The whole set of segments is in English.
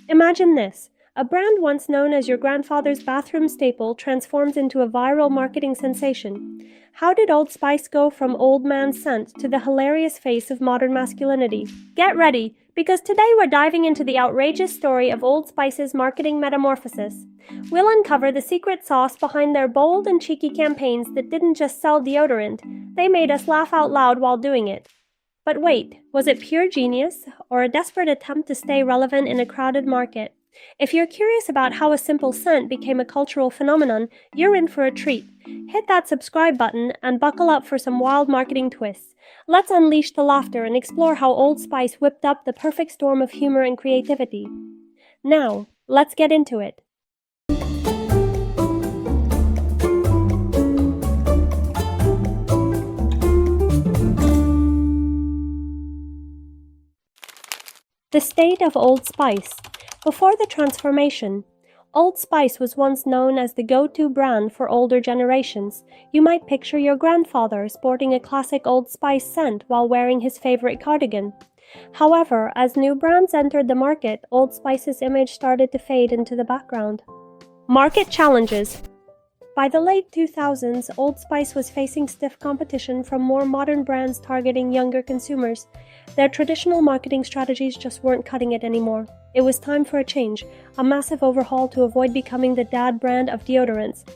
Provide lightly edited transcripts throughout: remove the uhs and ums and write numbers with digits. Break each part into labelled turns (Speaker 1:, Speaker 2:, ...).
Speaker 1: Imagine this. A brand once known as your grandfather's bathroom staple transforms into a viral marketing sensation. How did Old Spice go from old man scent to the hilarious face of modern masculinity? Get ready, because today we're diving into the outrageous story of Old Spice's marketing metamorphosis. We'll uncover the secret sauce behind their bold and cheeky campaigns that didn't just sell deodorant, they made us laugh out loud while doing it. But wait, was it pure genius, or a desperate attempt to stay relevant in a crowded market? If you're curious about how a simple scent became a cultural phenomenon, you're in for a treat. Hit that subscribe button and buckle up for some wild marketing twists. Let's unleash the laughter and explore how Old Spice whipped up the perfect storm of humor and creativity. Now, let's get into it. The state of Old Spice. Before the transformation, Old Spice was once known as the go-to brand for older generations. You might picture your grandfather sporting a classic Old Spice scent while wearing his favorite cardigan. However, as new brands entered the market, Old Spice's image started to fade into the background. Market challenges. By the late 2000s, Old Spice was facing stiff competition from more modern brands targeting younger consumers. Their traditional marketing strategies just weren't cutting it anymore. It was time for a change, a massive overhaul to avoid becoming the dad brand of deodorants.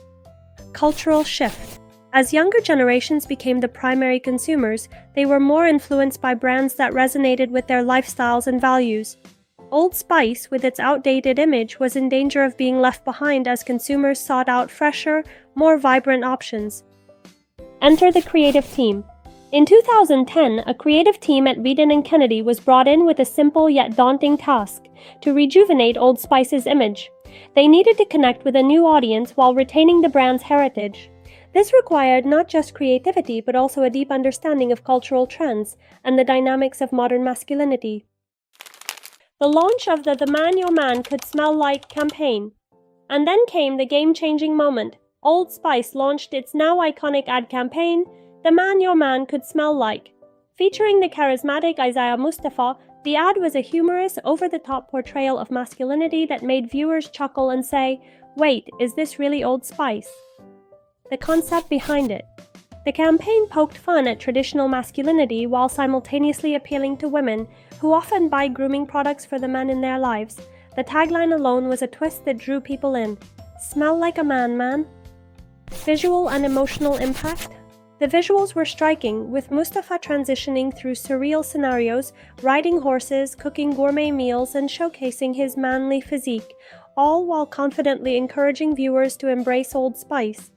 Speaker 1: Cultural shift. As younger generations became the primary consumers, they were more influenced by brands that resonated with their lifestyles and values. Old Spice, with its outdated image, was in danger of being left behind as consumers sought out fresher, more vibrant options. Enter the creative team. In 2010, a creative team at Wieden & Kennedy was brought in with a simple yet daunting task: to rejuvenate Old Spice's image. They needed to connect with a new audience while retaining the brand's heritage. This required not just creativity but also a deep understanding of cultural trends and the dynamics of modern masculinity. The launch of the Man Your Man Could Smell Like campaign. And then came the game-changing moment. Old Spice launched its now iconic ad campaign, The Man Your Man Could Smell Like. Featuring the charismatic Isaiah Mustafa, the ad was a humorous, over-the-top portrayal of masculinity that made viewers chuckle and say, "Wait, is this really Old Spice?" The concept behind it. The campaign poked fun at traditional masculinity while simultaneously appealing to women who often buy grooming products for the men in their lives. The tagline alone was a twist that drew people in. Smell like a man, man. Visual and emotional impact. The visuals were striking, with Mustafa transitioning through surreal scenarios, riding horses, cooking gourmet meals, and showcasing his manly physique, all while confidently encouraging viewers to embrace Old Spice.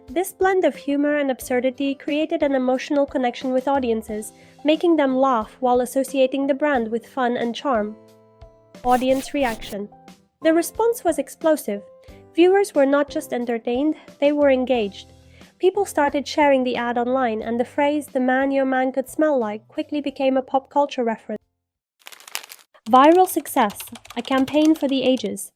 Speaker 1: This blend of humor and absurdity created an emotional connection with audiences, making them laugh while associating the brand with fun and charm. Audience reaction. The response was explosive. Viewers were not just entertained, they were engaged. People started sharing the ad online, and the phrase, "The man your man could smell like," quickly became a pop culture reference. Viral success, a campaign for the ages.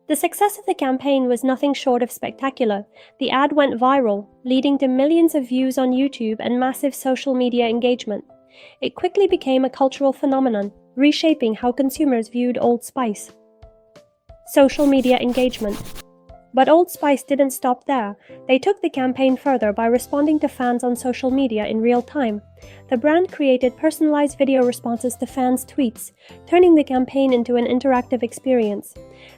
Speaker 1: The success of the campaign was nothing short of spectacular. The ad went viral, leading to millions of views on YouTube and massive social media engagement. It quickly became a cultural phenomenon, reshaping how consumers viewed Old Spice. Social media engagement. But Old Spice didn't stop there. They took the campaign further by responding to fans on social media in real time. The brand created personalized video responses to fans' tweets, turning the campaign into an interactive experience.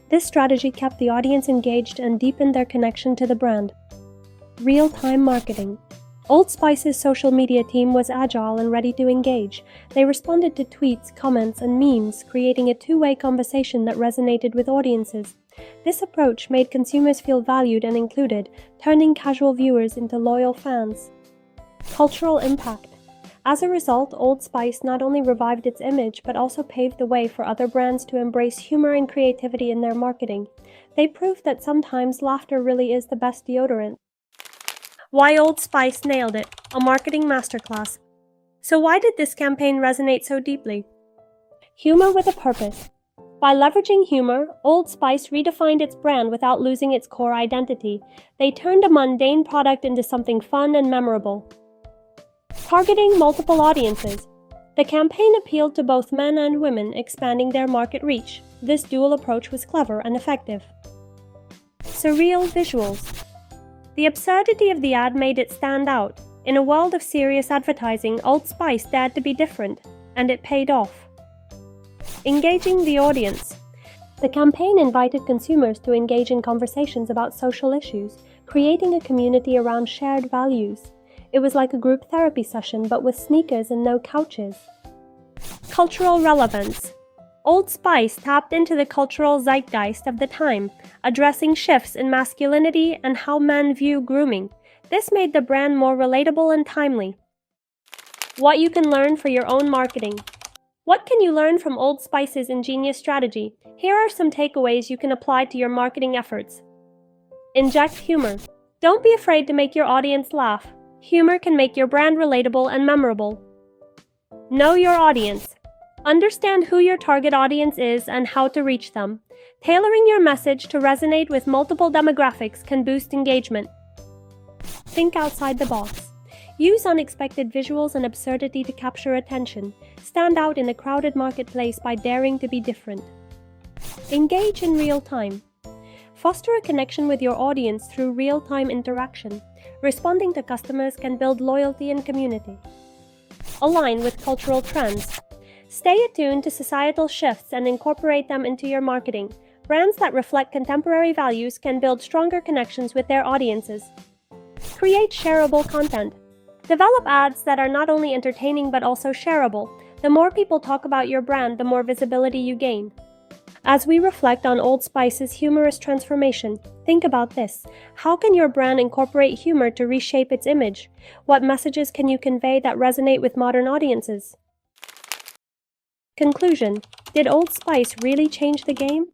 Speaker 1: This strategy kept the audience engaged and deepened their connection to the brand. Real-time marketing. Old Spice's social media team was agile and ready to engage. They responded to tweets, comments, and memes, creating a two-way conversation that resonated with audiences. This approach made consumers feel valued and included, turning casual viewers into loyal fans. Cultural impact. As a result, Old Spice not only revived its image but also paved the way for other brands to embrace humor and creativity in their marketing. They proved that sometimes laughter really is the best deodorant. Why Old Spice nailed it, a marketing masterclass. So why did this campaign resonate so deeply? Humor with a purpose. By leveraging humor, Old Spice redefined its brand without losing its core identity. They turned a mundane product into something fun and memorable. Targeting multiple audiences. The campaign appealed to both men and women, expanding their market reach. This dual approach was clever and effective. Surreal visuals. The absurdity of the ad made it stand out. In a world of serious advertising, Old Spice dared to be different, and it paid off. Engaging the audience. The campaign invited consumers to engage in conversations about social issues, creating a community around shared values. It was like a group therapy session, but with sneakers and no couches. Cultural relevance. Old Spice tapped into the cultural zeitgeist of the time, addressing shifts in masculinity and how men view grooming. This made the brand more relatable and timely. What you can learn for your own marketing. What can you learn from Old Spice's ingenious strategy? Here are some takeaways you can apply to your marketing efforts. Inject humor. Don't be afraid to make your audience laugh. Humor can make your brand relatable and memorable. Know your audience. Understand who your target audience is and how to reach them. Tailoring your message to resonate with multiple demographics can boost engagement. Think outside the box. Use unexpected visuals and absurdity to capture attention. Stand out in a crowded marketplace by daring to be different. Engage in real time. Foster a connection with your audience through real-time interaction. Responding to customers can build loyalty and community. Align with cultural trends. Stay attuned to societal shifts and incorporate them into your marketing. Brands that reflect contemporary values can build stronger connections with their audiences. Create shareable content. Develop ads that are not only entertaining but also shareable. The more people talk about your brand, the more visibility you gain. As we reflect on Old Spice's humorous transformation, think about this. How can your brand incorporate humor to reshape its image? What messages can you convey that resonate with modern audiences? Conclusion. Did Old Spice really change the game?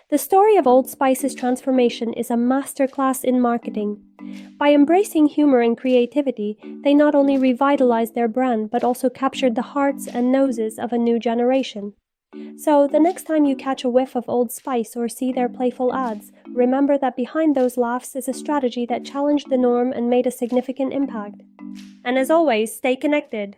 Speaker 1: The story of Old Spice's transformation is a masterclass in marketing. By embracing humor and creativity, they not only revitalized their brand but also captured the hearts and noses of a new generation. So, the next time you catch a whiff of Old Spice or see their playful ads, remember that behind those laughs is a strategy that challenged the norm and made a significant impact. And as always, stay connected.